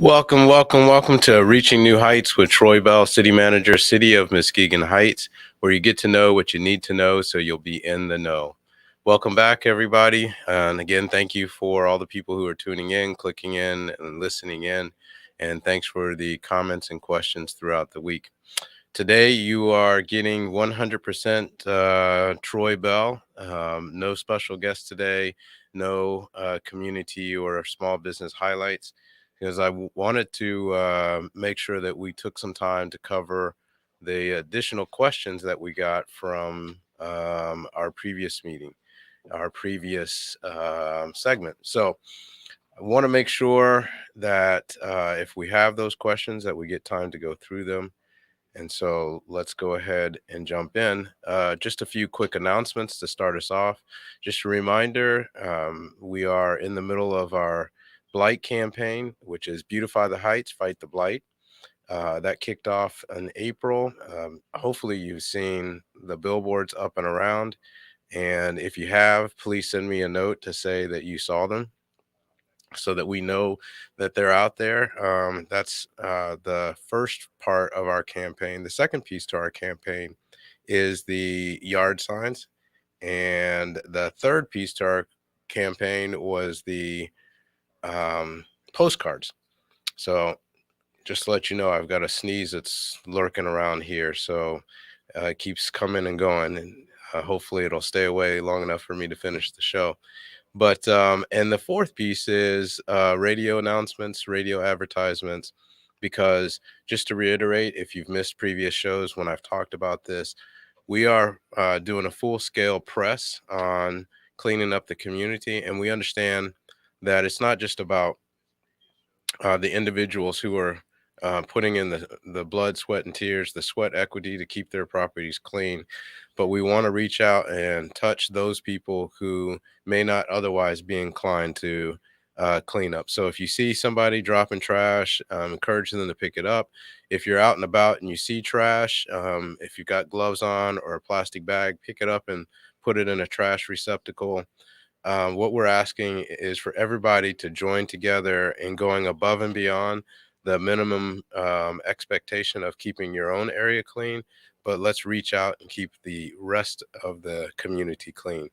Welcome to Reaching New Heights with Troy Bell, City Manager, City of Muskegon Heights, where you get to know what you need to know so you'll be in the know. Welcome back, everybody. And again, thank you for all the people who are tuning in, clicking in, and listening in. And thanks for the comments and questions throughout the week. Today, you are getting 100% Troy Bell. No special guest today, no community or small business highlights, because I wanted to make sure that we took some time to cover the additional questions that we got from our previous meeting, our previous segment. So I want to make sure that if we have those questions, that we get time to go through them. And so let's go ahead and jump in. Just a few quick announcements to start us off. Just a reminder, we are in the middle of our blight campaign, which is Beautify the Heights, Fight the Blight. That kicked off in April. Hopefully you've seen the billboards up and around. And if you have, please send me a note to say that you saw them, so that we know that they're out there. That's the first part of our campaign. The second piece to our campaign is the yard signs. And the third piece to our campaign was the postcards. So just to let you know, I've got a sneeze that's lurking around here. So it keeps coming and going. And hopefully it'll stay away long enough for me to finish the show. But and the fourth piece is radio announcements, radio advertisements, because just to reiterate, if you've missed previous shows when I've talked about this, we are doing a full-scale press on cleaning up the community, and we understand that it's not just about the individuals who are putting in the blood, sweat, and tears, the sweat equity to keep their properties clean. But we want to reach out and touch those people who may not otherwise be inclined to clean up. So if you see somebody dropping trash, encourage them to pick it up. If you're out and about and you see trash, if you've got gloves on or a plastic bag, pick it up and put it in a trash receptacle. What we're asking is for everybody to join together in going above and beyond the minimum expectation of keeping your own area clean, but let's reach out and keep the rest of the community clean.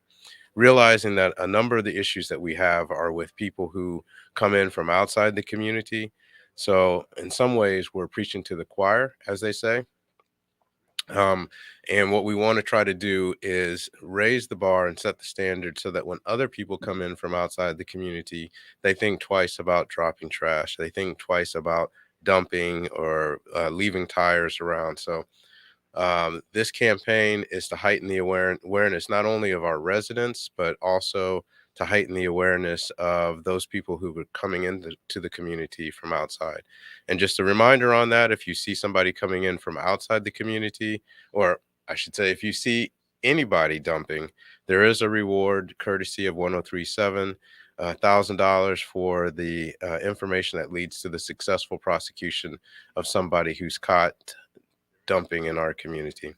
Realizing that a number of the issues that we have are with people who come in from outside the community. So in some ways, we're preaching to the choir, as they say. And what we want to try to do is raise the bar and set the standard so that when other people come in from outside the community, they think twice about dropping trash. They think twice about dumping or leaving tires around. So this campaign is to heighten the awareness not only of our residents, but also to heighten the awareness of those people who are coming into the community from outside. And just a reminder on that, if you see somebody coming in from outside the community, or I should say, if you see anybody dumping, there is a reward courtesy of 1037. $1,000 for the information that leads to the successful prosecution of somebody who's caught dumping in our community.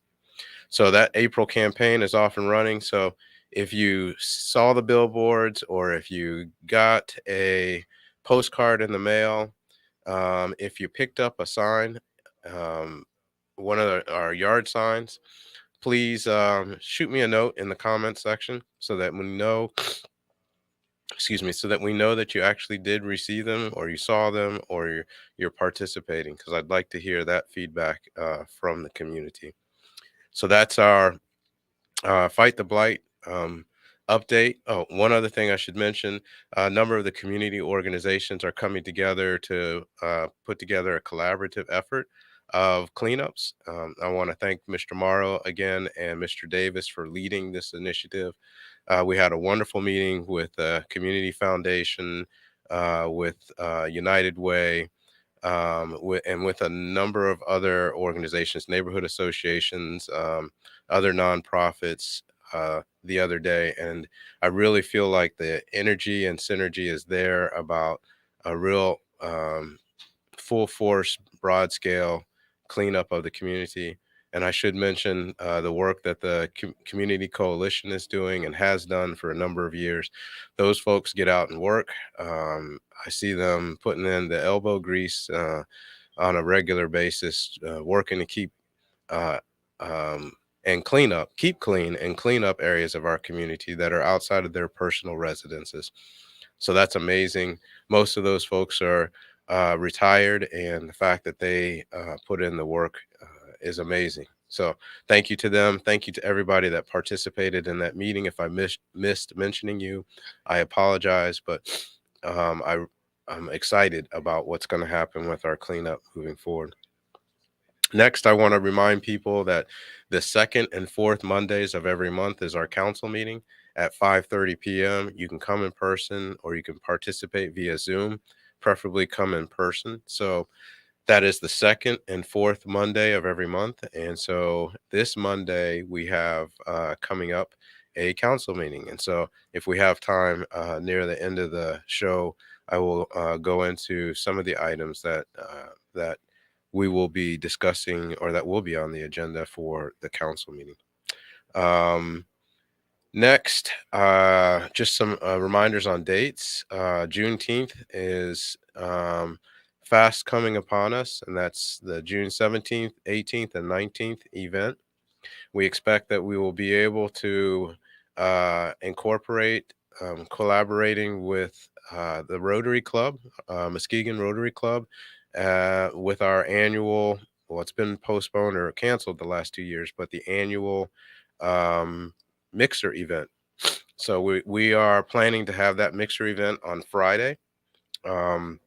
So that April campaign is off and running. So if you saw the billboards or if you got a postcard in the mail, if you picked up a sign, one of our yard signs, please shoot me a note in the comment section so that we know, so that we know that you actually did receive them or you saw them or you're participating, because I'd like to hear that feedback from the community. So that's our Fight the Blight update. Oh, one other thing I should mention, a number of the community organizations are coming together to put together a collaborative effort of cleanups. I want to thank Mr. Morrow again and Mr. Davis for leading this initiative. We had a wonderful meeting with the Community Foundation, with United Way, and with a number of other organizations, neighborhood associations, other nonprofits the other day. And I really feel like the energy and synergy is there about a real full force, broad scale cleanup of the community. And I should mention the work that the Community Coalition is doing and has done for a number of years. Those folks get out and work. I see them putting in the elbow grease on a regular basis, working to keep uh, um, and keep clean and clean up areas of our community that are outside of their personal residences. So that's amazing. Most of those folks are retired, and the fact that they put in the work is amazing. So thank you to them. Thank you to everybody that participated in that meeting. If I missed mentioning you, I apologize, but um, I, I'm excited about what's going to happen with our cleanup moving forward. Next, I want to remind people that the second and fourth Mondays of every month is our council meeting at 5:30 p.m. You can come in person or you can participate via Zoom, preferably come in person. So that is the second and fourth Monday of every month. And so this Monday we have coming up a council meeting. And so if we have time near the end of the show, I will go into some of the items that we will be discussing or that will be on the agenda for the council meeting. Um, Next, just some reminders on dates. Juneteenth is fast coming upon us, and that's the June 17th, 18th, and 19th event. We expect that we will be able to incorporate collaborating with the Rotary Club, Muskegon Rotary Club, with our annual, well, it's been postponed or canceled the last 2 years, but the annual um, mixer event. So we are planning to have that mixer event on Friday. Um,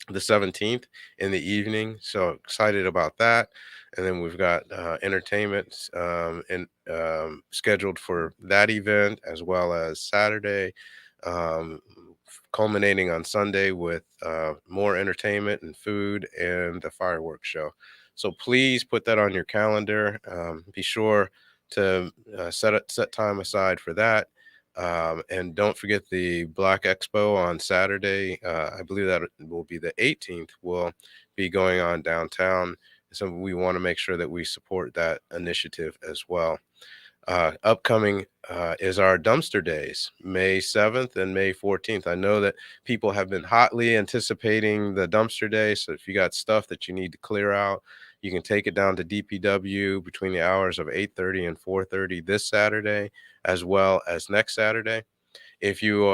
the 17th in the evening. So excited about that. And then we've got entertainment scheduled for that event as well as Saturday, um, culminating on Sunday with more entertainment and food and the fireworks show. So please put that on your calendar. Be sure to set time aside for that. And don't forget the Black Expo on Saturday. I believe that will be the 18th, will be going on downtown. So we want to make sure that we support that initiative as well. Upcoming is our dumpster days, May 7th and May 14th. I know that people have been hotly anticipating the dumpster day. So if you got stuff that you need to clear out, you can take it down to DPW between the hours of 8:30 and 4:30 this Saturday, as well as next Saturday. If you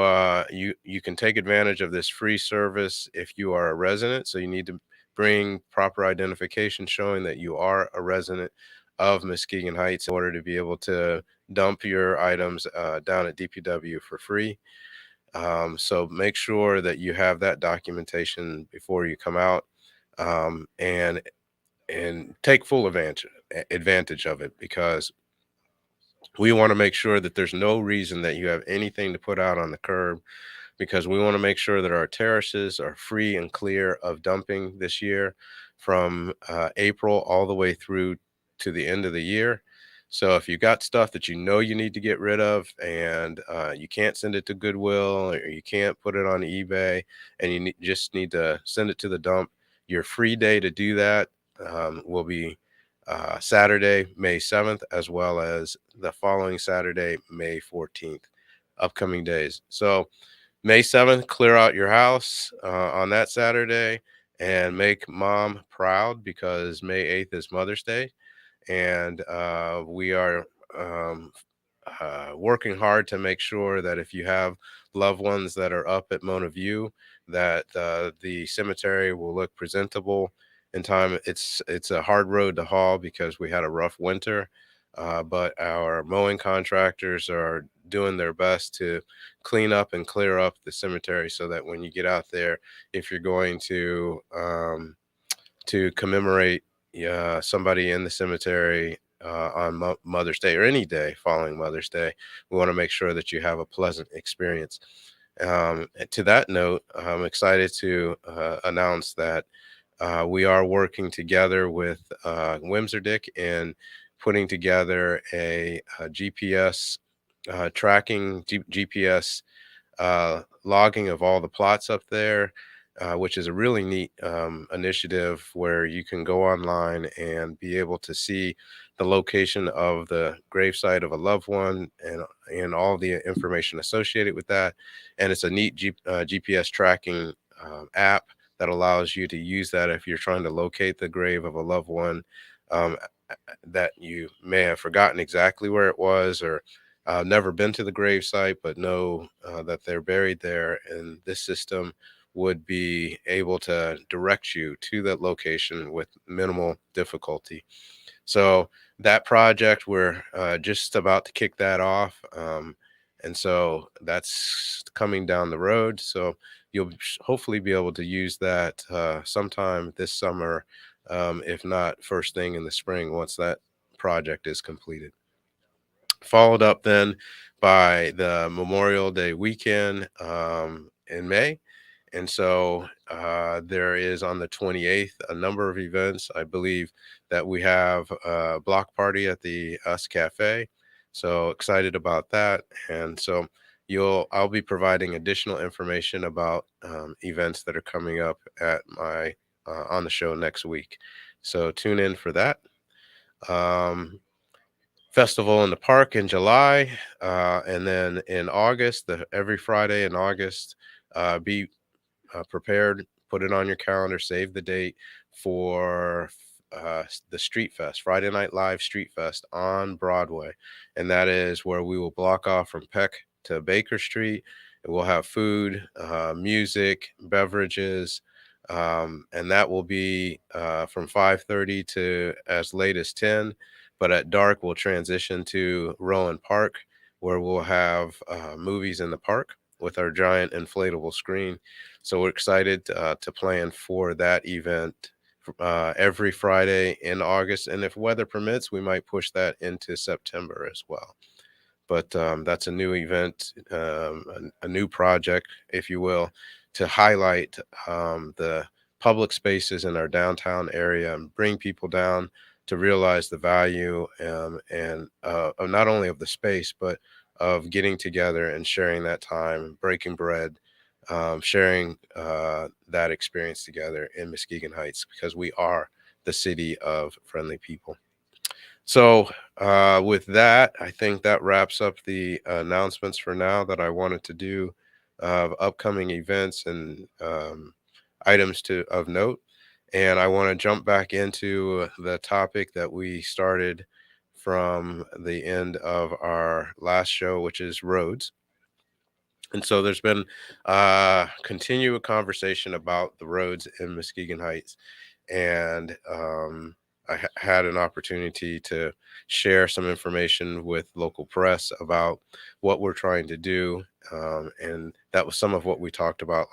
can take advantage of this free service if you are a resident. So you need to bring proper identification showing that you are a resident of Muskegon Heights in order to be able to dump your items down at DPW for free. So make sure that you have that documentation before you come out, and take full advantage of it, because we want to make sure that there's no reason that you have anything to put out on the curb, because we want to make sure that our terraces are free and clear of dumping this year from April all the way through to the end of the year. So if you got stuff that you know you need to get rid of, and you can't send it to Goodwill or you can't put it on eBay, and you just need to send it to the dump, your free day to do that will be Saturday, May 7th, as well as the following Saturday, May 14th, upcoming days. So May 7th, clear out your house on that Saturday and make mom proud, because May 8th is Mother's Day. And we are um, working hard to make sure that if you have loved ones that are up at Mona View, that the cemetery will look presentable in time. It's a hard road to haul because we had a rough winter, but our mowing contractors are doing their best to clean up and clear up the cemetery so that when you get out there, if you're going to commemorate somebody in the cemetery on Mother's Day or any day following Mother's Day, we want to make sure that you have a pleasant experience. To that note, I'm excited to announce that we are working together with Wimserdick in putting together a GPS tracking, GPS logging of all the plots up there, which is a really neat initiative where you can go online and be able to see the location of the gravesite of a loved one and all the information associated with that. And it's a neat GPS tracking app that allows you to use that if you're trying to locate the grave of a loved one, um, that you may have forgotten exactly where it was, or never been to the grave site but know that they're buried there. And this system would be able to direct you to that location with minimal difficulty. So that project, we're just about to kick that off. And so that's coming down the road. So you'll hopefully be able to use that sometime this summer, if not first thing in the spring, once that project is completed. Followed up then by the Memorial Day weekend in May. And so there is on the 28th a number of events. I believe that we have a block party at the Us Cafe. So excited about that. And so I'll be providing additional information about events that are coming up at my on the show next week. So tune in for that. Um, Festival in the park in July, and then in August, every Friday in August, be prepared, put it on your calendar, save the date for the Street Fest, Friday Night Live Street Fest on Broadway. And that is where we will block off from Peck to Baker Street. And we'll have food, music, beverages, and that will be from 5:30 to as late as 10. But at dark, we'll transition to Rowan Park, where we'll have movies in the park with our giant inflatable screen. So we're excited to plan for that event every Friday in August. And if weather permits, we might push that into September as well. But that's a new event, a new project, if you will, to highlight the public spaces in our downtown area and bring people down to realize the value and of not only of the space, but of getting together and sharing that time, breaking bread, sharing that experience together in Muskegon Heights, because we are the city of friendly people. So, with that, I think that wraps up the announcements for now that I wanted to do of upcoming events and items of note. And I want to jump back into the topic that we started from the end of our last show, which is roads. And so there's been continual conversation about the roads in Muskegon Heights, and had an opportunity to share some information with local press about what we're trying to do, and that was some of what we talked about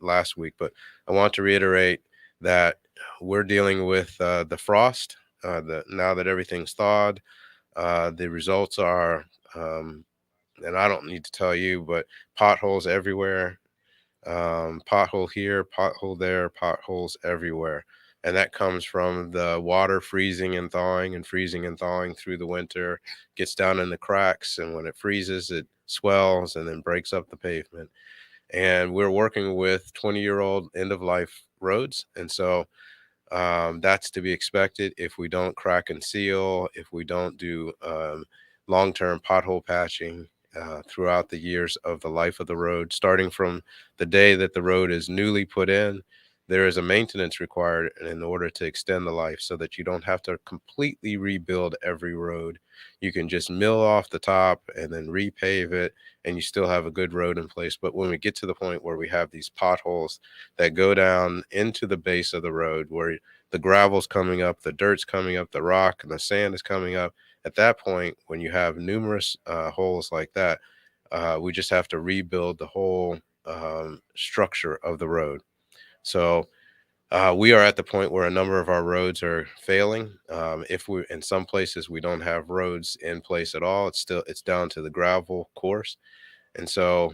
last week. But I want to reiterate that we're dealing with the frost. Now that everything's thawed, the results are, and I don't need to tell you, but potholes everywhere, pothole here, pothole there, potholes everywhere. And that comes from the water freezing and thawing through the winter, gets down in the cracks, and when it freezes, it swells and then breaks up the pavement. And we're working with 20-year-old end of life roads. And so that's to be expected if we don't crack and seal, if we don't do long-term pothole patching throughout the years of the life of the road. Starting from the day that the road is newly put in, there is a maintenance required in order to extend the life, so that you don't have to completely rebuild every road. You can just mill off the top and then repave it, and you still have a good road in place. But when we get to the point where we have these potholes that go down into the base of the road, where the gravel's coming up, the dirt's coming up, the rock and the sand is coming up, at that point, when you have numerous holes like that, we just have to rebuild the whole structure of the road. So we are at the point where a number of our roads are failing. If we, in some places, we don't have roads in place at all. It's down to the gravel course, and so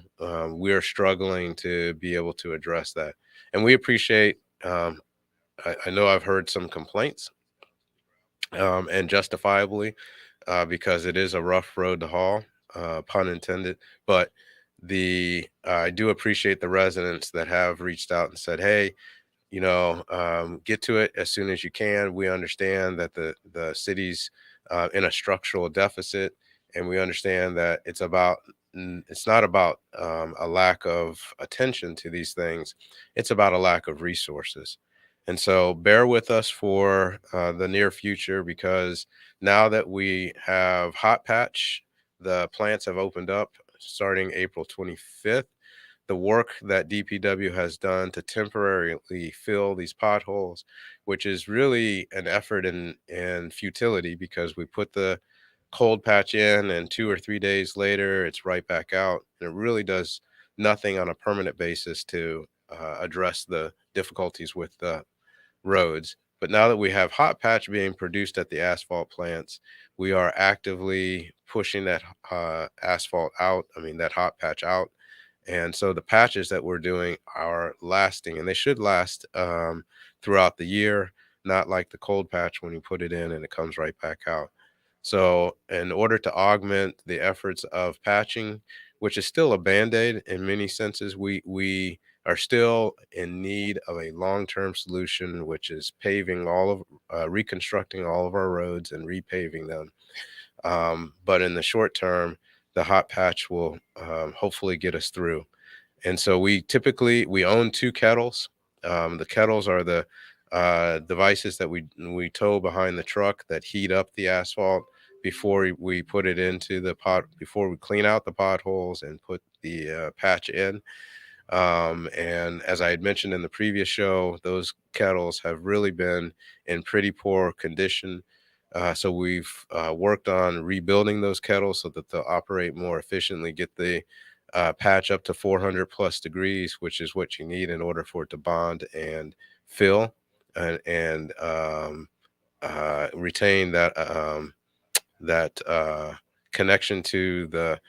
we are struggling to be able to address that. And we appreciate. I know I've heard some complaints, and justifiably, because it is a rough road to haul, pun intended. But I do appreciate the residents that have reached out and said, "Hey, get to it as soon as you can. We understand that the city's in a structural deficit, and we understand that it's not about a lack of attention to these things. It's about a lack of resources. And so bear with us for the near future, because now that we have hot patch, the plants have opened up starting April 25th. The work that DPW has done to temporarily fill these potholes, which is really an effort in futility, because we put the cold patch in and 2 or 3 days later it's right back out. And it really does nothing on a permanent basis to address the difficulties with the roads. But now that we have hot patch being produced at the asphalt plants, we are actively pushing that asphalt out, I mean, that hot patch out. And so the patches that we're doing are lasting, and they should last throughout the year, not like the cold patch when you put it in and it comes right back out. So, in order to augment the efforts of patching, which is still a band-aid in many senses, we are still in need of a long-term solution, which is reconstructing all of our roads and repaving them. But in the short term, the hot patch will hopefully get us through. And so we own two kettles. The kettles are the devices that we tow behind the truck that heat up the asphalt before we put it into the pot, before we clean out the potholes and put the patch in. And as I had mentioned in the previous show, those kettles have really been in pretty poor condition. So we've worked on rebuilding those kettles so that they'll operate more efficiently, get the patch up to 400 plus degrees, which is what you need in order for it to bond and fill and retain that connection to the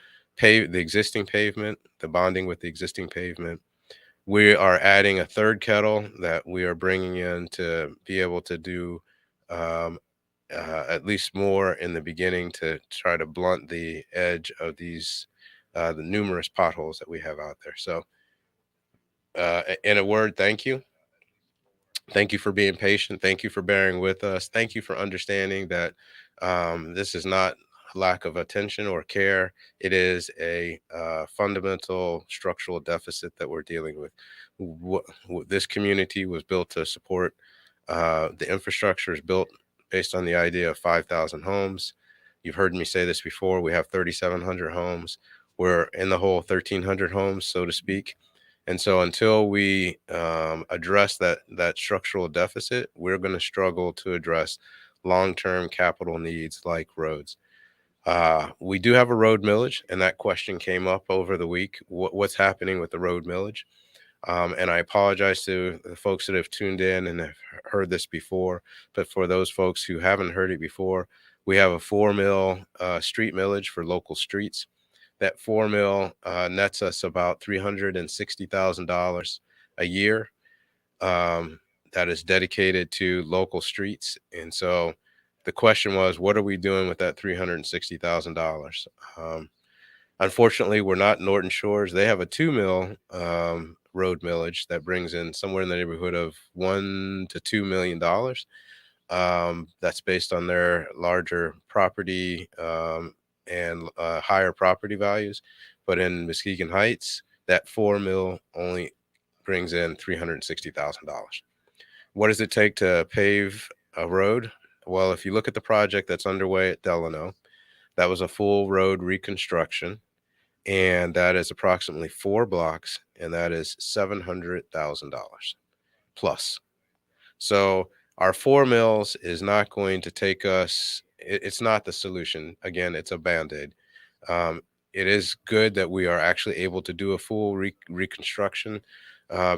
existing pavement, the bonding with the existing pavement. We are adding a third kettle that we are bringing in to be able to do at least more in the beginning to try to blunt the edge of the numerous potholes that we have out there. So, in a word, thank you. Thank you for being patient. Thank you for bearing with us. Thank you for understanding that this is not a lack of attention or care. It is a fundamental structural deficit that we're dealing with. This community was built to support, the infrastructure is built based on the idea of 5,000 homes. You've heard me say this before. We have 3,700 homes. We're in the whole 1,300 homes, so to speak. And so until we address that structural deficit, we're going to struggle to address long-term capital needs like roads. We do have a road millage, and that question came up over the week. What's happening with the road millage? And I apologize to the folks that have tuned in and have heard this before, but for those folks who haven't heard it before, we have a 4 mil street millage for local streets. That 4 mil nets us about $360,000 a year. That is dedicated to local streets. And so the question was, what are we doing with that $360,000? Unfortunately, we're not Norton Shores. They have a 2 mil road millage that brings in somewhere in the neighborhood of $1 to $2 million. That's based on their larger property and higher property values. But in Muskegon Heights, that 4 mil only brings in $360,000. What does it take to pave a road? Well, if you look at the project that's underway at Delano, that was a full road reconstruction, and that is approximately 4 blocks, and that is $700,000 plus. So our 4 mils is not going to take us. It's not the solution. Again, it's a band-aid. Um, it is good that we are actually able to do a full reconstruction,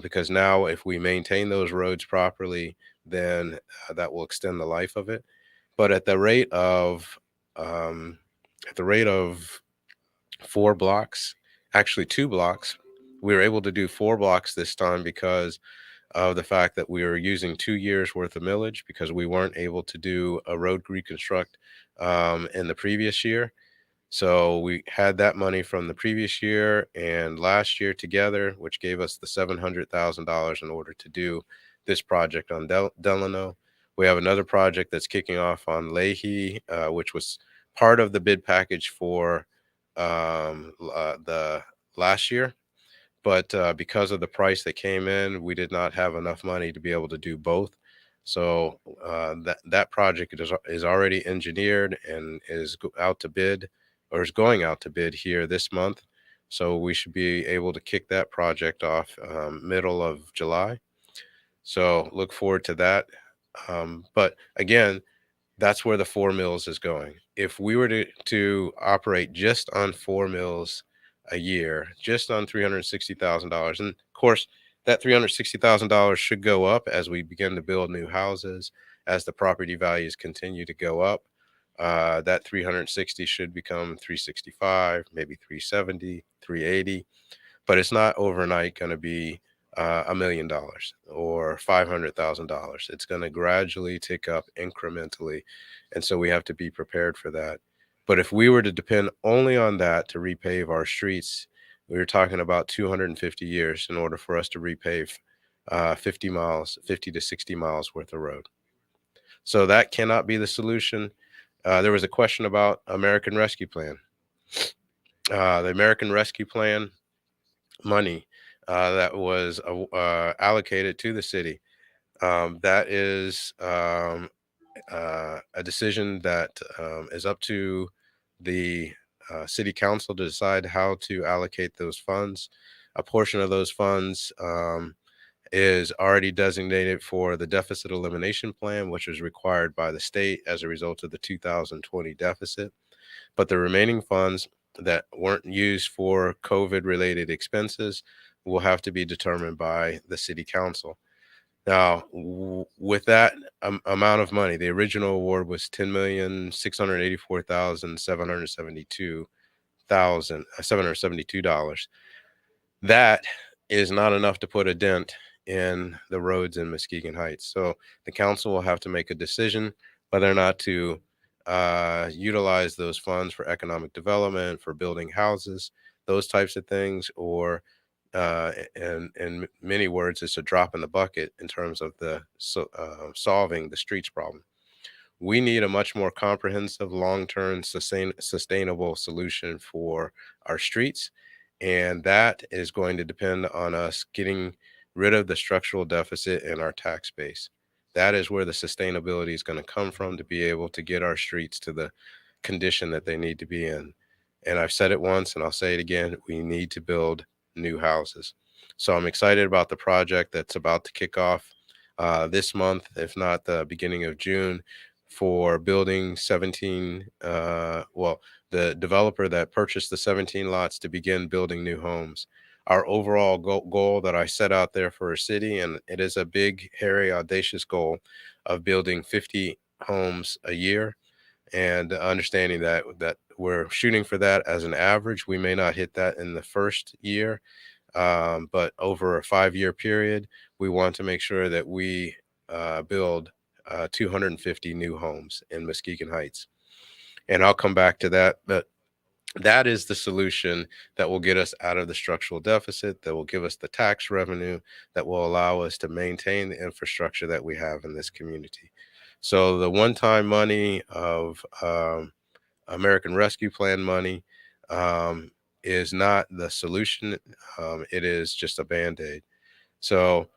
because now if we maintain those roads properly, then that will extend the life of it. But um, at the rate of 4 blocks, actually 2 blocks, we were able to do 4 blocks this time because of the fact that we were using 2 years worth of millage, because we weren't able to do a road reconstruct in the previous year. So we had that money from the previous year and last year together, which gave us the $700,000 in order to do this project on Delano, We have another project that's kicking off on Leahy, which was part of the bid package for the last year. But because of the price that came in, we did not have enough money to be able to do both. So that project is already engineered and is out to bid, or is going out to bid here this month. So we should be able to kick that project off middle of July. So look forward to that. But again, that's where the 4 mills is going. If we were to operate just on 4 mills a year, just on $360,000, and of course, that $360,000 should go up as we begin to build new houses, as the property values continue to go up. That 360 should become 365, maybe 370, 380, but it's not overnight going to be $1 million or $500,000. It's going to gradually tick up incrementally, and so we have to be prepared for that. But if we were to depend only on that to repave our streets, we were talking about 250 years in order for us to repave 50 miles, 50 to 60 miles worth of road. So that cannot be the solution. There was a question about American Rescue Plan. The American Rescue Plan money that was allocated to the city. That is a decision that is up to the city council to decide how to allocate those funds. A portion of those funds is already designated for the deficit elimination plan, which was required by the state as a result of the 2020 deficit. But the remaining funds that weren't used for COVID related expenses will have to be determined by the city council. Now, with that amount of money, the original award was $10,684,772. That is not enough to put a dent in the roads in Muskegon Heights. So the council will have to make a decision whether or not to utilize those funds for economic development, for building houses, those types of things, or in many words, it's a drop in the bucket in terms of solving the streets problem. We need a much more comprehensive, long-term, sustainable solution for our streets, and that is going to depend on us getting rid of the structural deficit in our tax base. That is where the sustainability is going to come from to be able to get our streets to the condition that they need to be in. And I've said it once and I'll say it again, we need to build new houses. So I'm excited about the project that's about to kick off this month, if not the beginning of June, for building 17, the developer that purchased the 17 lots to begin building new homes. Our overall goal that I set out there for a city, and it is a big, hairy, audacious goal of building 50 homes a year, and understanding that we're shooting for that as an average. We may not hit that in the first year, but over a 5-year period, we want to make sure that we build 250 new homes in Muskegon Heights. And I'll come back to that, but that is the solution that will get us out of the structural deficit, that will give us the tax revenue, that will allow us to maintain the infrastructure that we have in this community. So the one-time money of American Rescue Plan money is not the solution. It is just a Band-Aid. So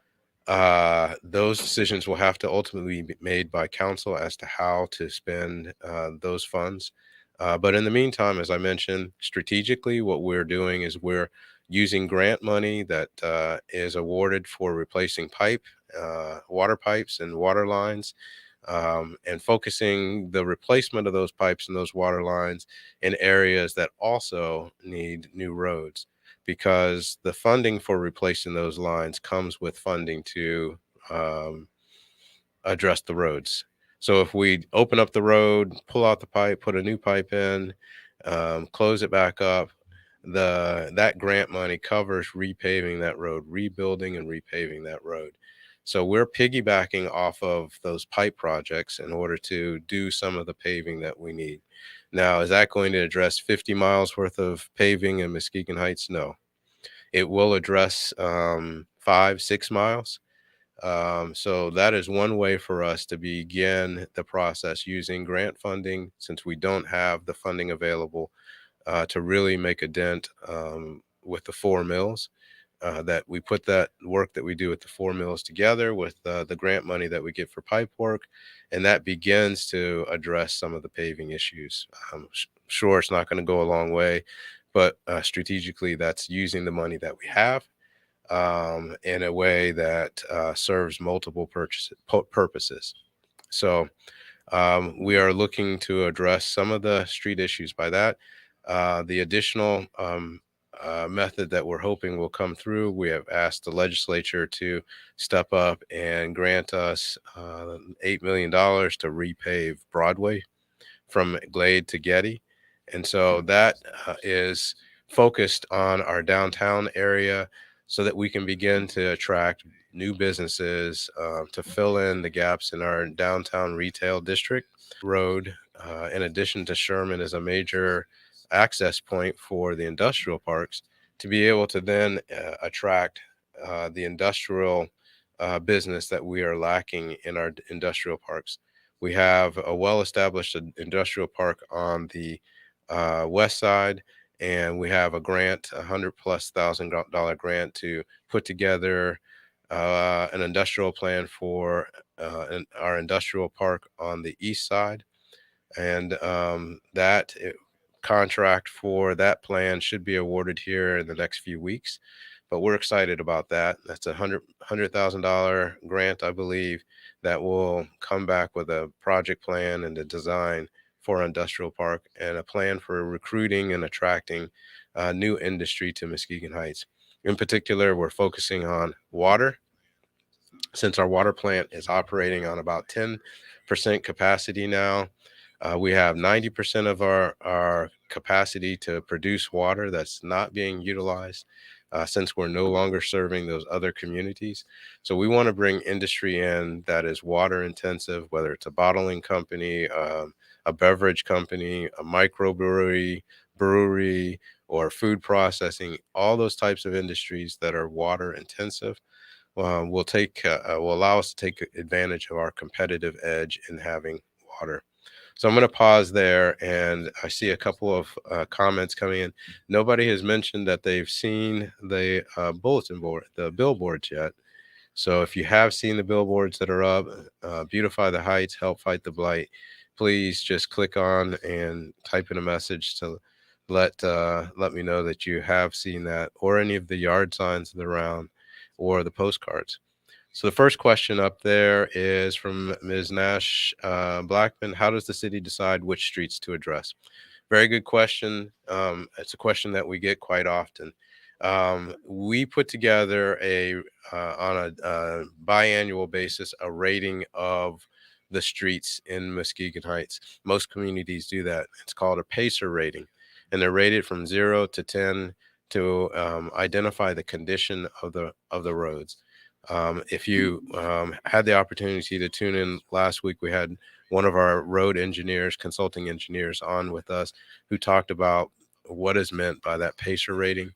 those decisions will have to ultimately be made by council as to how to spend those funds. But in the meantime, as I mentioned, strategically, what we're doing is we're using grant money that is awarded for replacing water pipes and water lines, and focusing the replacement of those pipes and those water lines in areas that also need new roads, because the funding for replacing those lines comes with funding to address the roads. So if we open up the road, pull out the pipe, put a new pipe in, close it back up, that grant money covers repaving that road, rebuilding and repaving that road. So we're piggybacking off of those pipe projects in order to do some of the paving that we need. Now, is that going to address 50 miles worth of paving in Muskegon Heights? No. It will address 5, 6 miles. So that is one way for us to begin the process using grant funding, since we don't have the funding available to really make a dent with the 4 mills. That we put that work that we do with the 4 mills together with the grant money that we get for pipe work, and that begins to address some of the paving issues. Sure, it's not going to go a long way, but strategically, that's using the money that we have in a way that serves multiple purposes. So we are looking to address some of the street issues by that. The additional method that we're hoping will come through, we have asked the legislature to step up and grant us $8 million to repave Broadway from Glade to Getty. And so that is focused on our downtown area so that we can begin to attract new businesses to fill in the gaps in our downtown retail district. Road, in addition to Sherman, is a major access point for the industrial parks to be able to then attract the industrial business that we are lacking in our industrial parks. We have a well-established industrial park on the west side, and we have a grant, $100,000+ grant to put together an industrial plan for our industrial park on the east side. And contract for that plan should be awarded here in the next few weeks. But we're excited about that. That's $100,000 grant, I believe, that will come back with a project plan and a design for industrial park and a plan for recruiting and attracting new industry to Muskegon Heights. In particular, we're focusing on water, since our water plant is operating on about 10% capacity now. We have 90% of our capacity to produce water that's not being utilized since we're no longer serving those other communities. So we want to bring industry in that is water intensive, whether it's a bottling company, a beverage company, a microbrewery, brewery, or food processing, all those types of industries that are water intensive will allow us to take advantage of our competitive edge in having water. So I'm going to pause there, and I see a couple of comments coming in. Nobody has mentioned that they've seen the bulletin board, the billboards yet. So if you have seen the billboards that are up, beautify the heights, help fight the blight, please just click on and type in a message to let me know that you have seen that, or any of the yard signs that are around, or the postcards. So the first question up there is from Ms. Nash Blackman. How does the city decide which streets to address? Very good question. It's a question that we get quite often. We put together on a biannual basis, a rating of the streets in Muskegon Heights. Most communities do that. It's called a PACER rating, and they're rated from 0 to 10 to identify the condition of the roads. If you had the opportunity to tune in last week, we had one of our road engineers, consulting engineers, on with us who talked about what is meant by that PACER rating.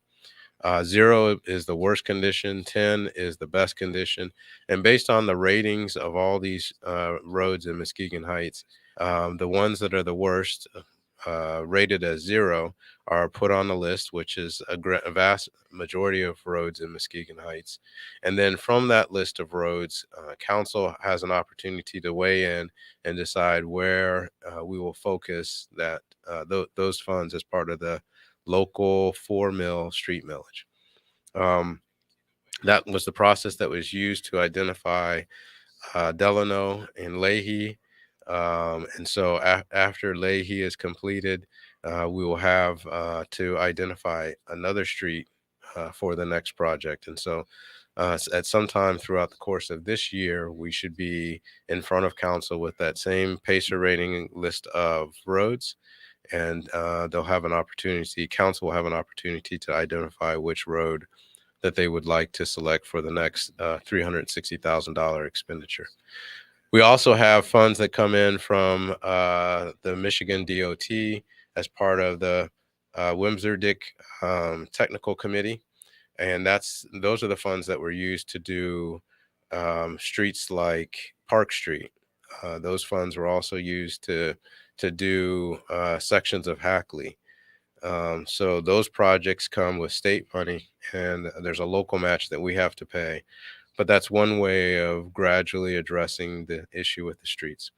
0 is the worst condition, 10 is the best condition. And based on the ratings of all these roads in Muskegon Heights, the ones that are the worst, rated as 0, are put on the list, which is a vast majority of roads in Muskegon Heights. And then from that list of roads, council has an opportunity to weigh in and decide where we will focus those funds as part of the local 4 mil street millage. That was the process that was used to identify Delano and Leahy. And so after Leahy is completed, we will have to identify another street for the next project. And so at some time throughout the course of this year, we should be in front of council with that same PACER rating list of roads. And council will have an opportunity to identify which road that they would like to select for the next $360,000 expenditure. We also have funds that come in from the Michigan DOT as part of the Wimser-Dick Technical Committee. And those are the funds that were used to do streets like Park Street. Those funds were also used to do sections of Hackley. So those projects come with state money, and there's a local match that we have to pay. But that's one way of gradually addressing the issue with the streets.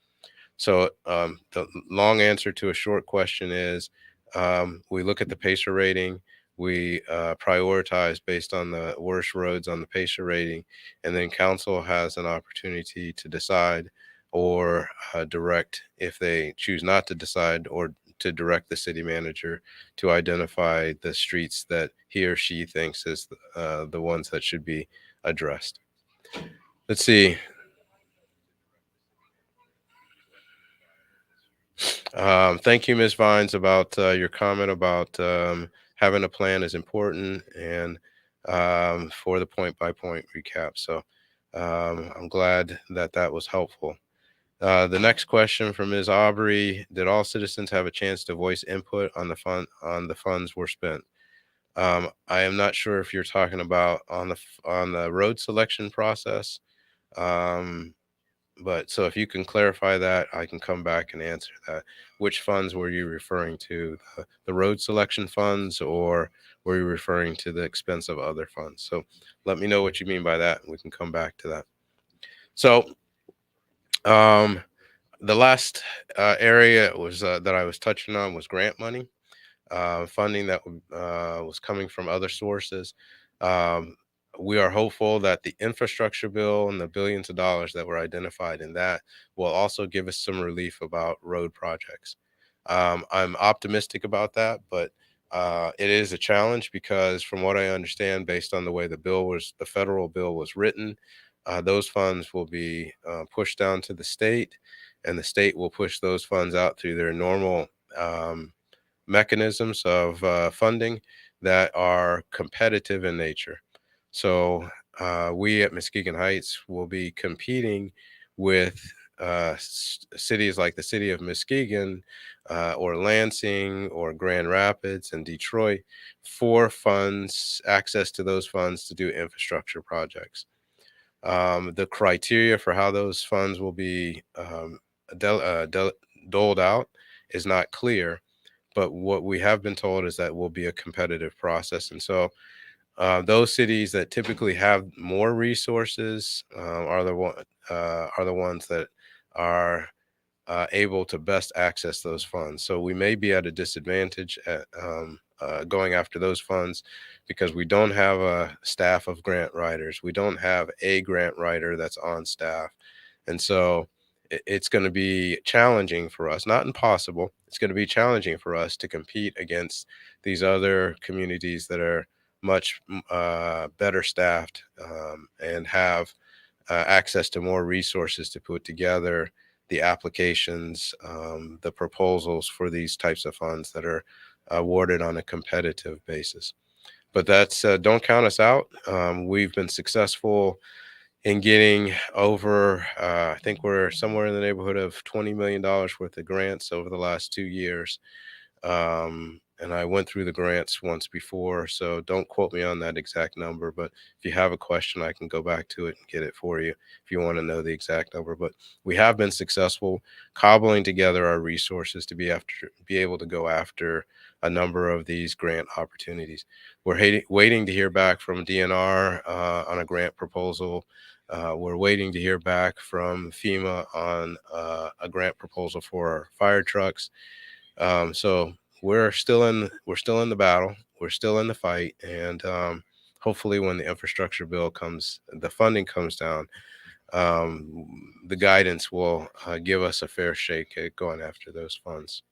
So the long answer to a short question is we look at the PACER rating, we prioritize based on the worst roads on the PACER rating, and then council has an opportunity to decide or direct if they choose not to decide or to direct the city manager to identify the streets that he or she thinks is the ones that should be addressed. Let's see. Thank you, Ms. Vines, about your comment about having a plan is important and for the point by point recap. So I'm glad that that was helpful. The next question from Ms. Aubrey: did all citizens have a chance to voice input on the funds were spent? I am not sure if you're talking about on on the road selection process. Um, but so if you can clarify that, I can come back and answer that. Which funds were you referring to? The road selection funds, or were you referring to the expense of other funds? So let me know what you mean by that, and we can come back to that. So um, the last area was that I was touching on was grant money, funding that was coming from other sources. Um, we are hopeful that the infrastructure bill and the billions of dollars that were identified in that will also give us some relief about road projects. I'm optimistic about that, but it is a challenge because, from what I understand, based on the way the federal bill was written, those funds will be pushed down to the state, and the state will push those funds out through their normal um, mechanisms of funding that are competitive in nature. So we at Muskegon Heights will be competing with cities like the city of Muskegon or Lansing or Grand Rapids and Detroit for funds, access to those funds to do infrastructure projects. The criteria for how those funds will be doled out is not clear, but what we have been told is that will be a competitive process. And so those cities that typically have more resources are the ones that are able to best access those funds. So we may be at a disadvantage at going after those funds because we don't have a staff of grant writers. We don't have a grant writer that's on staff. And so it's going to be challenging for us, not impossible. It's going to be challenging for us to compete against these other communities that are much better staffed and have access to more resources to put together the applications, the proposals for these types of funds that are awarded on a competitive basis. But that's don't count us out. We've been successful in getting over, I think we're somewhere in the neighborhood of $20 million worth of grants over the last 2 years. And I went through the grants once before, so don't quote me on that exact number. But if you have a question, I can go back to it and get it for you if you want to know the exact number. But we have been successful cobbling together our resources to be able to go after a number of these grant opportunities. We're waiting to hear back from DNR on a grant proposal. We're waiting to hear back from FEMA on a grant proposal for our fire trucks. So we're still in the battle. We're still in the fight, and hopefully, when the infrastructure bill comes, the funding comes down, the guidance will give us a fair shake at going after those funds.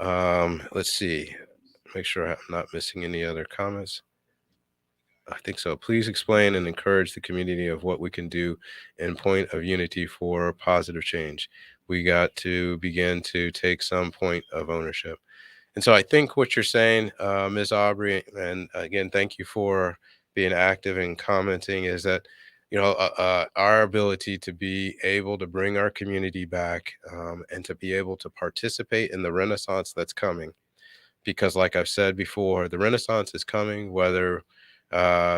Let's see. Make sure I'm not missing any other comments. I think so. Please explain and encourage the community of what we can do in point of unity for positive change. We got to begin to take some point of ownership. And so I think what you're saying, Ms. Aubrey, and again, thank you for being active and commenting, is that, our ability to be able to bring our community back and to be able to participate in the renaissance that's coming. Because like I've said before, the renaissance is coming, whether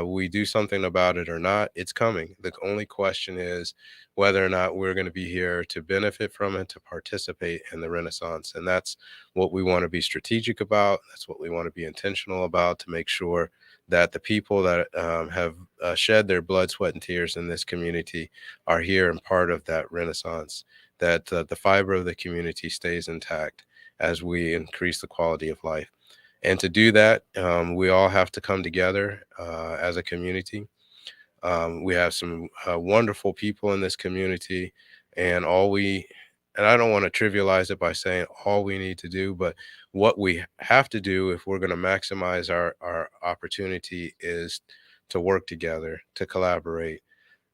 we do something about it or not, it's coming. The only question is whether or not we're going to be here to benefit from it, to participate in the Renaissance. And that's what we want to be strategic about. That's what we want to be intentional about, to make sure that the people that have shed their blood, sweat, and tears in this community are here and part of that Renaissance, that the fiber of the community stays intact as we increase the quality of life. And to do that, we all have to come together as a community. We have some wonderful people in this community, and and I don't want to trivialize it by saying all we need to do, but what we have to do if we're going to maximize our opportunity is to work together, to collaborate,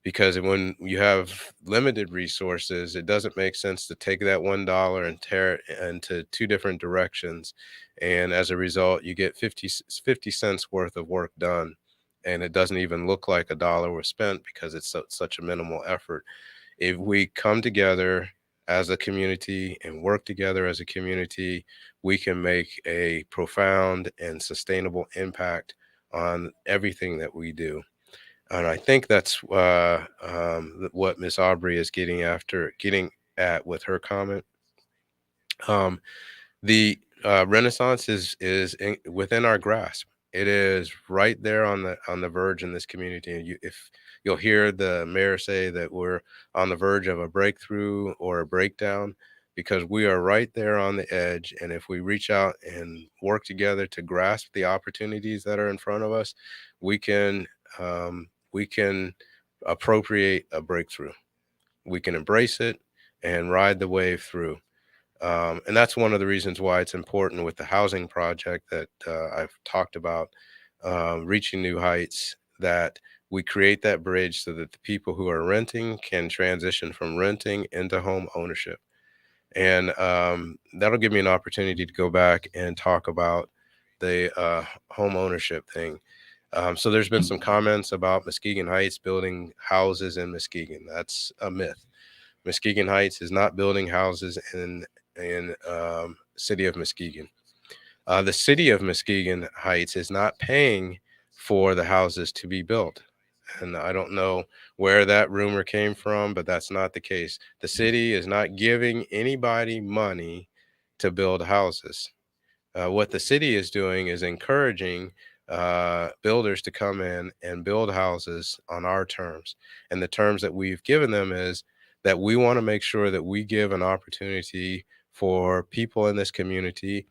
because when you have limited resources, it doesn't make sense to take that $1 and tear it into two different directions. And as a result, you get 50 cents worth of work done. And it doesn't even look like a dollar was spent because it's such a minimal effort. If we come together as a community and work together as a community, we can make a profound and sustainable impact on everything that we do. And I think that's what Miss Aubrey is getting at with her comment. Um, the Renaissance within our grasp. It is right there on the verge in this community. And if you'll hear the mayor say that we're on the verge of a breakthrough or a breakdown, because we are right there on the edge. And if we reach out and work together to grasp the opportunities that are in front of us, we can appropriate a breakthrough. We can embrace it and ride the wave through. And that's one of the reasons why it's important with the housing project that I've talked about, reaching new heights, that we create that bridge so that the people who are renting can transition from renting into home ownership. And that'll give me an opportunity to go back and talk about the home ownership thing. So there's been some comments about Muskegon Heights building houses in Muskegon. That's a myth. Muskegon Heights is not building houses in city of Muskegon. The city of Muskegon Heights is not paying for the houses to be built. And I don't know where that rumor came from, but that's not the case. The city is not giving anybody money to build houses. What the city is doing is encouraging builders to come in and build houses on our terms. And the terms that we've given them is that we want to make sure that we give an opportunity for people in this community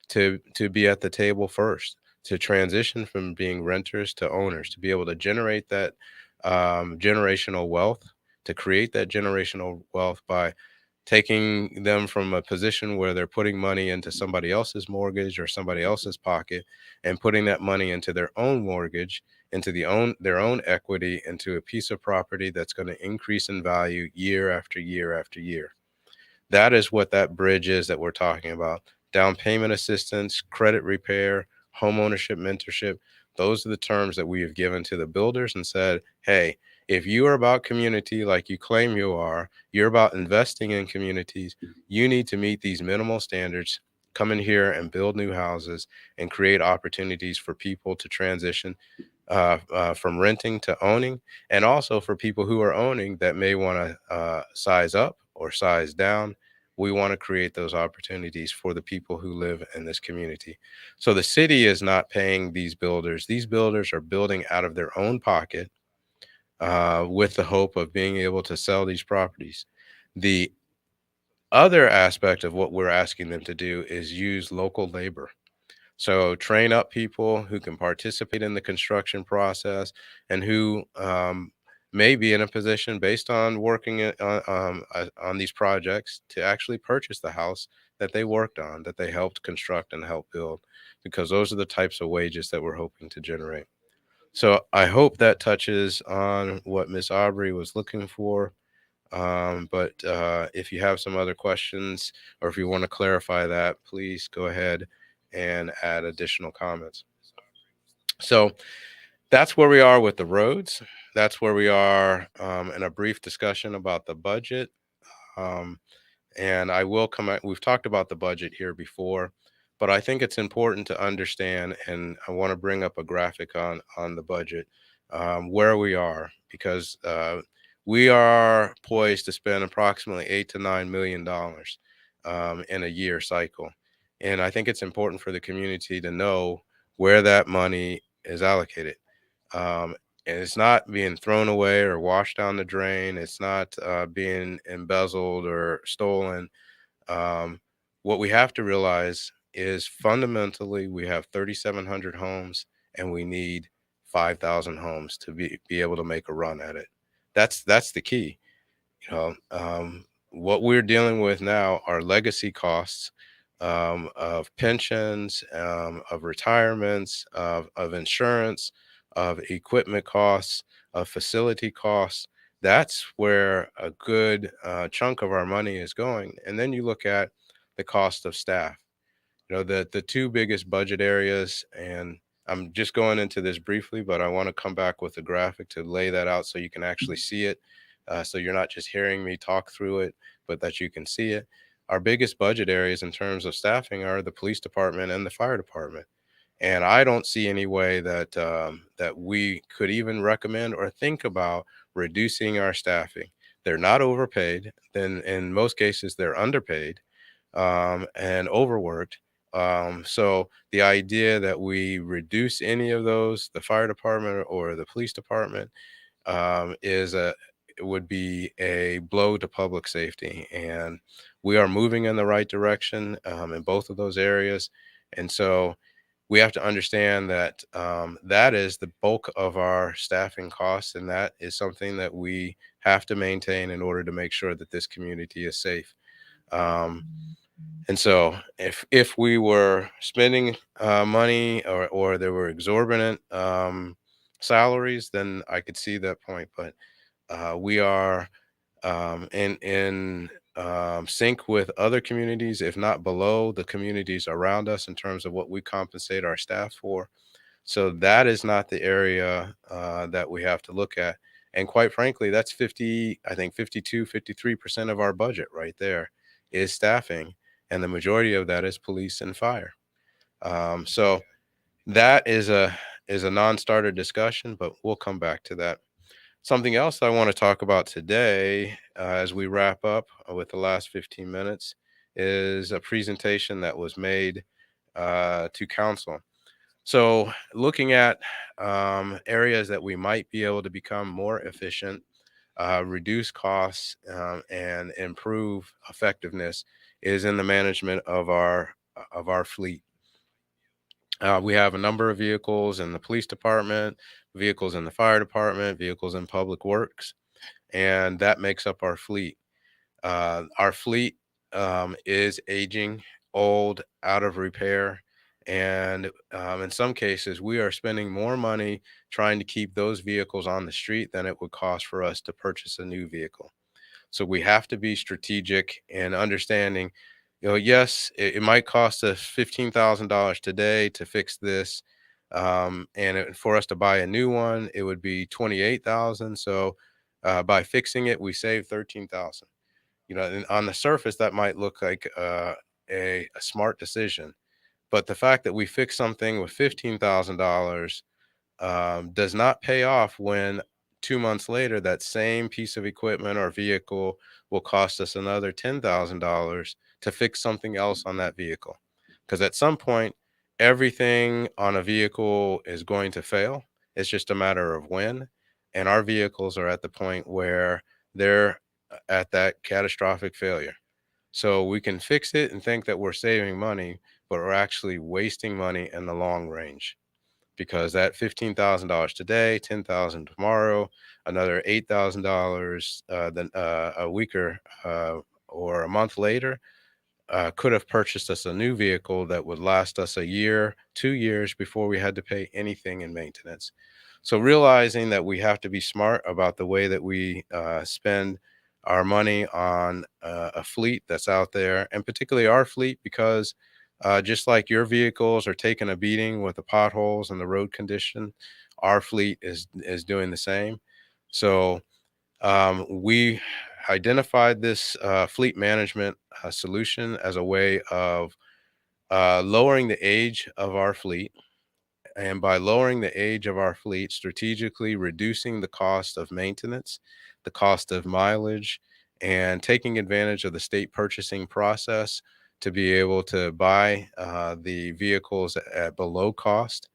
to be at the table first, to transition from being renters to owners, to be able to generate that generational wealth, to create that generational wealth by taking them from a position where they're putting money into somebody else's mortgage or somebody else's pocket and putting that money into their own mortgage, into their own equity, into a piece of property that's going to increase in value year after year after year. That is what that bridge is that we're talking about. Down payment assistance, credit repair, home ownership mentorship. Those are the terms that we have given to the builders and said, hey, if you are about community like you claim you are, you're about investing in communities, you need to meet these minimal standards, come in here and build new houses and create opportunities for people to transition from renting to owning, and also for people who are owning that may want to size up or size down. We want to create those opportunities for the people who live in this community. So the city is not paying these builders. These builders are building out of their own pocket with the hope of being able to sell these properties. The other aspect of what we're asking them to do is use local labor. So train up people who can participate in the construction process and who may be in a position based on working on these projects to actually purchase the house that they worked on, that they helped construct and help build, because those are the types of wages that we're hoping to generate. So I hope that touches on what Miss Aubrey was looking for. But if you have some other questions or if you want to clarify that, please go ahead and add additional comments. So that's where we are with the roads. That's where we are in a brief discussion about the budget. Um, and I will come out, we've talked about the budget here before, But I think it's important to understand, and I want to bring up a graphic on the budget, where we are, because we are poised to spend approximately $8 to $9 million in a year cycle, and I think it's important for the community to know where that money is allocated. Um, and it's not being thrown away or washed down the drain. It's not being embezzled or stolen. um, what we have to realize is fundamentally we have 3,700 homes and we need 5,000 homes to be able to make a run at it. That's the key. What we're dealing with now are legacy costs, of pensions, of retirements, of insurance, of equipment costs, of facility costs. That's where a good chunk of our money is going. And then you look at the cost of staff. The two biggest budget areas, and I'm just going into this briefly, but I want to come back with a graphic to lay that out so you can actually see it. So you're not just hearing me talk through it, but that you can see it. Our biggest budget areas in terms of staffing are the police department and the fire department. And I don't see any way that we could even recommend or think about reducing our staffing. They're not overpaid. Then in most cases, they're underpaid, and overworked. So the idea that we reduce any of those, the fire department or the police department, is a it would be a blow to public safety. And we are moving in the right direction in both of those areas. And so we have to understand that that is the bulk of our staffing costs, and that is something that we have to maintain in order to make sure that this community is safe. Um, and so if we were spending money, or there were exorbitant salaries, then I could see that point. But we are in sync with other communities, if not below the communities around us in terms of what we compensate our staff for. So that is not the area that we have to look at. And quite frankly, that's 50, I think 52, 53% of our budget right there is staffing. And the majority of that is police and fire. So that is a non-starter discussion, but we'll come back to that. Something else I want to talk about today, as we wrap up with the last 15 minutes, is a presentation that was made to council. So, looking at areas that we might be able to become more efficient, reduce costs, and improve effectiveness, is in the management of our fleet. We have a number of vehicles in the police department, vehicles in the fire department, vehicles in public works, and that makes up our fleet. Our fleet is aging, old, out of repair, and in some cases, we are spending more money trying to keep those vehicles on the street than it would cost for us to purchase a new vehicle. So we have to be strategic in understanding, yes, it might cost us $15,000 today to fix this. For us to buy a new one, it would be 28,000. So by fixing it, we save 13,000. And on the surface, that might look like a smart decision. But the fact that we fix something with $15,000 does not pay off when 2 months later that same piece of equipment or vehicle will cost us another $10,000 to fix something else on that vehicle. Because at some point, everything on a vehicle is going to fail. It's just a matter of when. And our vehicles are at the point where they're at that catastrophic failure. So we can fix it and think that we're saving money, but we're actually wasting money in the long range, because that $15,000 today, 10,000 tomorrow, another $8,000 then a week or a month later, could have purchased us a new vehicle that would last us a year, 2 years before we had to pay anything in maintenance. So realizing that we have to be smart about the way that we spend our money on a fleet that's out there, and particularly our fleet, because just like your vehicles are taking a beating with the potholes and the road condition, our fleet is doing the same. So we identified this fleet management solution as a way of lowering the age of our fleet, and by lowering the age of our fleet, strategically reducing the cost of maintenance, the cost of mileage, and taking advantage of the state purchasing process to be able to buy the vehicles at below cost,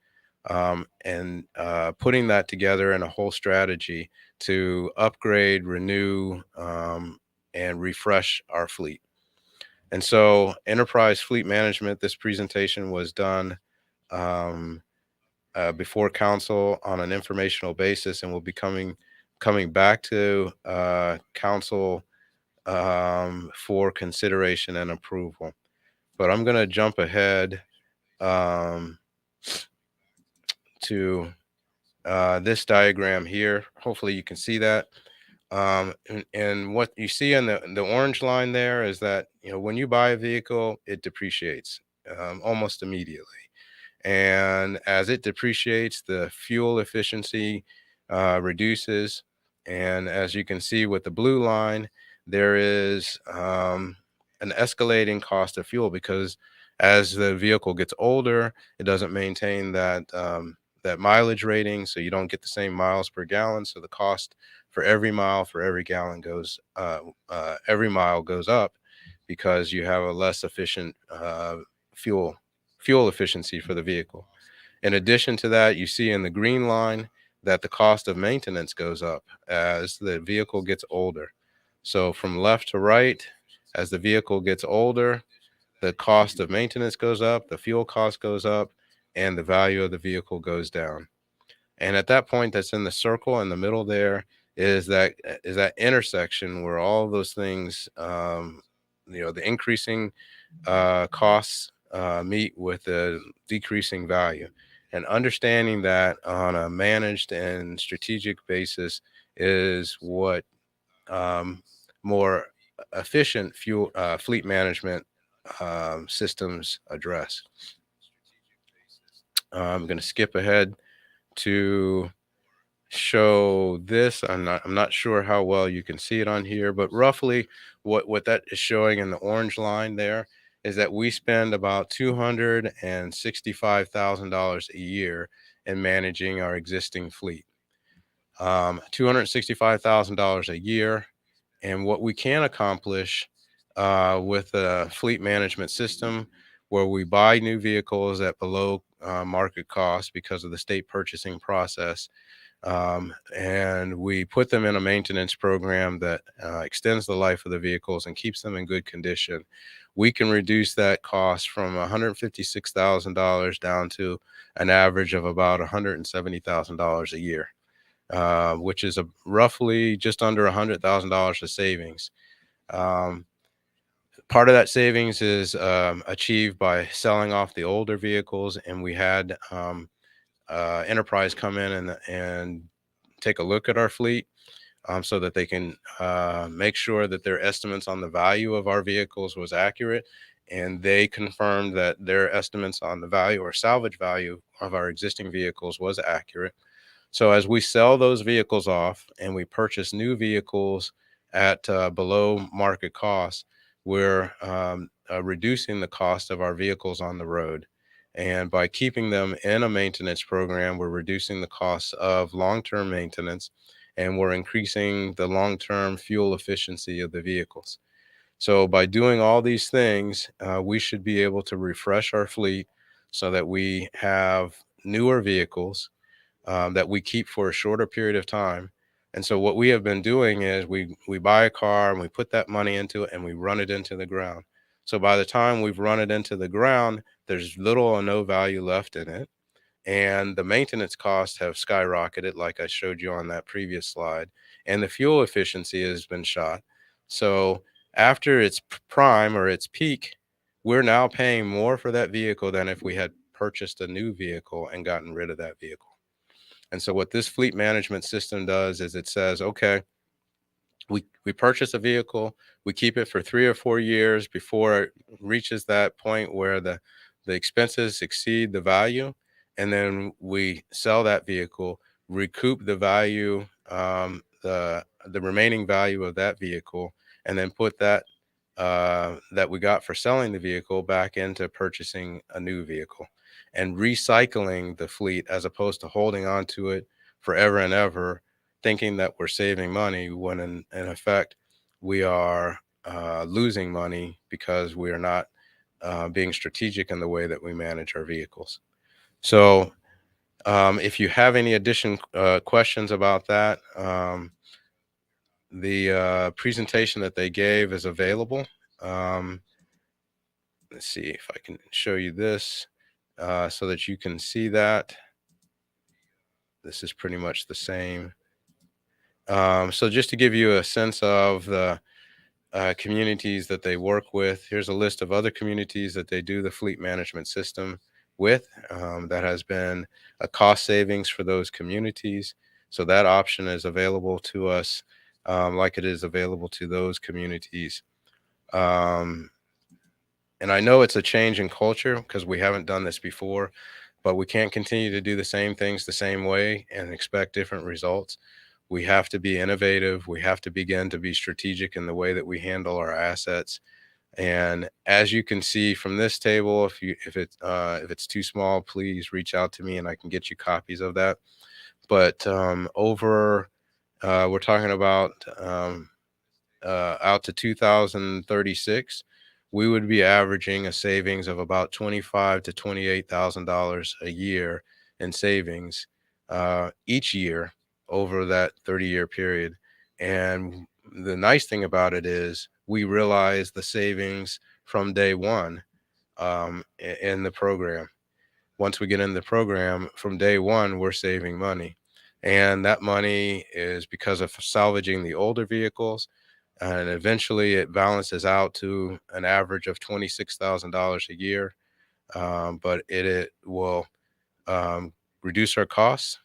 and putting that together in a whole strategy to upgrade, renew, and refresh our fleet. And so, enterprise fleet management, this presentation was done um, before council on an informational basis, and will be coming back to council for consideration and approval. But I'm going to jump ahead um, to this diagram here. Hopefully you can see that. And what you see in the orange line there is that, when you buy a vehicle, it depreciates almost immediately. And as it depreciates, the fuel efficiency reduces. And as you can see with the blue line, there is an escalating cost of fuel, because as the vehicle gets older, it doesn't maintain that mileage rating, so you don't get the same miles per gallon. So the cost for every mile, for every gallon every mile goes up, because you have a less efficient fuel efficiency for the vehicle. In addition to that, you see in the green line that the cost of maintenance goes up as the vehicle gets older. So from left to right, as the vehicle gets older, the cost of maintenance goes up, the fuel cost goes up, and the value of the vehicle goes down. And at that point, that's in the circle in the middle there, is that intersection where all of those things, the increasing costs meet with the decreasing value. And understanding that on a managed and strategic basis is what more efficient fleet management systems address. I'm going to skip ahead to show this. I'm not sure how well you can see it on here, but roughly what that is showing in the orange line there is that we spend about $265,000 a year in managing our existing fleet. $265,000 a year. And what we can accomplish with a fleet management system where we buy new vehicles at below market cost because of the state purchasing process, and we put them in a maintenance program that extends the life of the vehicles and keeps them in good condition, we can reduce that cost from $156,000 down to an average of about $170,000 a year, which is roughly just under $100,000 of savings. Um, Part of that savings is achieved by selling off the older vehicles, and we had enterprise come in and take a look at our fleet, so that they can make sure that their estimates on the value of our vehicles was accurate. And they confirmed that their estimates on the value or salvage value of our existing vehicles was accurate. So as we sell those vehicles off and we purchase new vehicles at below market cost, we're reducing the cost of our vehicles on the road. And by keeping them in a maintenance program, we're reducing the costs of long-term maintenance, and we're increasing the long-term fuel efficiency of the vehicles. So by doing all these things, we should be able to refresh our fleet so that we have newer vehicles that we keep for a shorter period of time. And so what we have been doing is we buy a car and we put that money into it and we run it into the ground. So by the time we've run it into the ground, there's little or no value left in it. And the maintenance costs have skyrocketed, like I showed you on that previous slide. And the fuel efficiency has been shot. So after its prime or its peak, we're now paying more for that vehicle than if we had purchased a new vehicle and gotten rid of that vehicle. And so what this fleet management system does is it says, okay, we purchase a vehicle, we keep it for 3 or 4 years before it reaches that point where the expenses exceed the value, and then we sell that vehicle, recoup the value, the remaining value of that vehicle, and then put that that we got for selling the vehicle back into purchasing a new vehicle and recycling the fleet as opposed to holding on to it forever and ever, thinking that we're saving money when in effect we are losing money because we are not being strategic in the way that we manage our vehicles. So, if you have any additional questions about that, the presentation that they gave is available. Um, let's see if I can show you this so that you can see that. This is pretty much the same. So just to give you a sense of the communities that they work with, here's a list of other communities that they do the fleet management system with. That has been a cost savings for those communities. So that option is available to us, like it is available to those communities. Um, and I know it's a change in culture because we haven't done this before, but we can't continue to do the same things the same way and expect different results. We have to be innovative. We have to begin to be strategic in the way that we handle our assets. And as you can see from this table, if it's too small, please reach out to me and I can get you copies of that. But we're talking about out to 2036, we would be averaging a savings of about $25,000 to $28,000 a year in savings each year over that 30-year period. And the nice thing about it is we realize the savings from day one in the program. Once we get in the program, from day one, we're saving money. And that money is because of salvaging the older vehicles, and eventually it balances out to an average of $26,000 a year. But it will um, reduce our costs.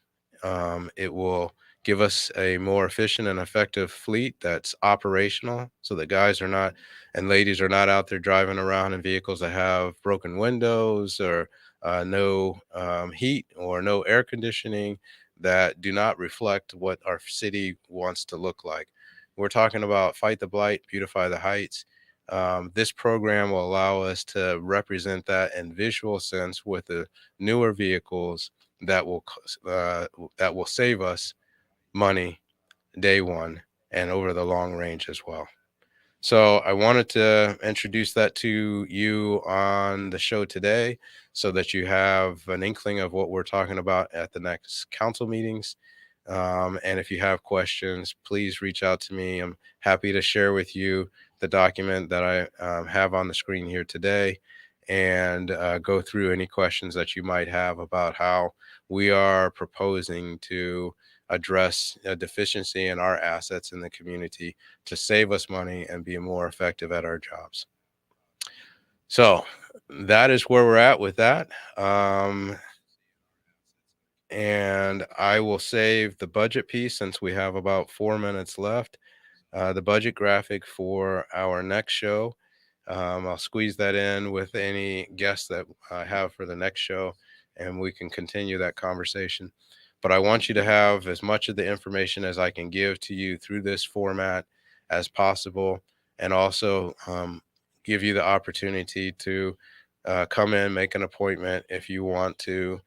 It will give us a more efficient and effective fleet that's operational so that guys are not and ladies are not out there driving around in vehicles that have broken windows or no heat or no air conditioning that do not reflect what our city wants to look like. We're talking about Fight the Blight, Beautify the Heights. This program will allow us to represent that in visual sense with the newer vehicles that will that will save us money day one and over the long range as well. So I wanted to introduce that to you on the show today so that you have an inkling of what we're talking about at the next council meetings. And if you have questions, please reach out to me. I'm happy to share with you the document that I have on the screen here today and go through any questions that you might have about how we are proposing to address a deficiency in our assets in the community to save us money and be more effective at our jobs. So that is where we're at with that. And I will save the budget piece since we have about 4 minutes left. The budget graphic for our next show. I'll squeeze that in with any guests that I have for the next show, and we can continue that conversation. But I want you to have as much of the information as I can give to you through this format as possible, and also give you the opportunity to come in, make an appointment if you want to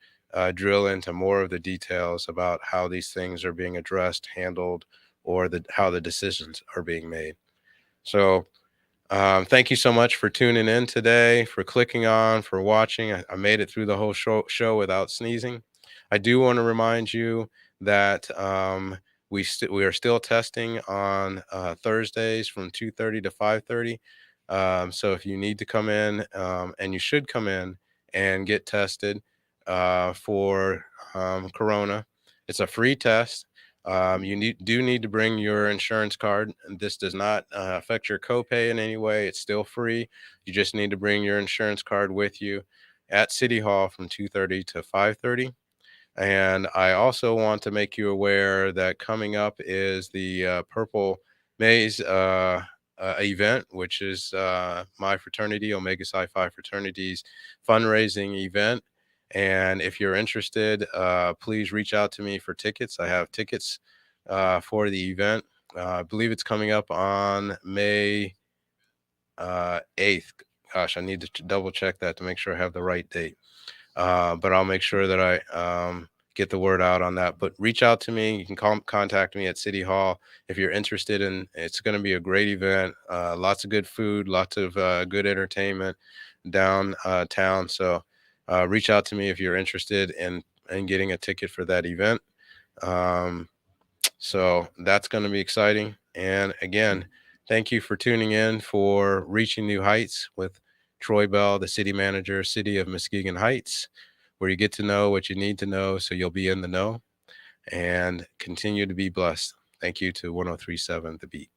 drill into more of the details about how these things are being addressed, handled, or how the decisions are being made. So thank you so much for tuning in today, for clicking on, for watching. I made it through the whole show without sneezing. I do want to remind you that we are still testing on Thursdays from 2:30 to 5:30. So if you need to come in, and you should come in and get tested for Corona, it's a free test. You do need to bring your insurance card. And this does not affect your copay in any way. It's still free. You just need to bring your insurance card with you at City Hall from 2:30 to 5:30. And I also want to make you aware that coming up is the Purple Maze event, which is my fraternity, Omega Psi Phi fraternity's fundraising event. And if you're interested, please reach out to me for tickets. I have tickets for the event. I believe it's coming up on May 8th. Gosh, I need to double check that to make sure I have the right date. But I'll make sure that I get the word out on that. But reach out to me. You can contact me at City Hall if you're interested in. It's going to be a great event. Lots of good food, lots of good entertainment downtown. So reach out to me if you're interested in getting a ticket for that event. So that's going to be exciting. And again, thank you for tuning in for Reaching New Heights with Troy Bell, the city manager, City of Muskegon Heights, where you get to know what you need to know so you'll be in the know and continue to be blessed. Thank you to 1037 The Beat.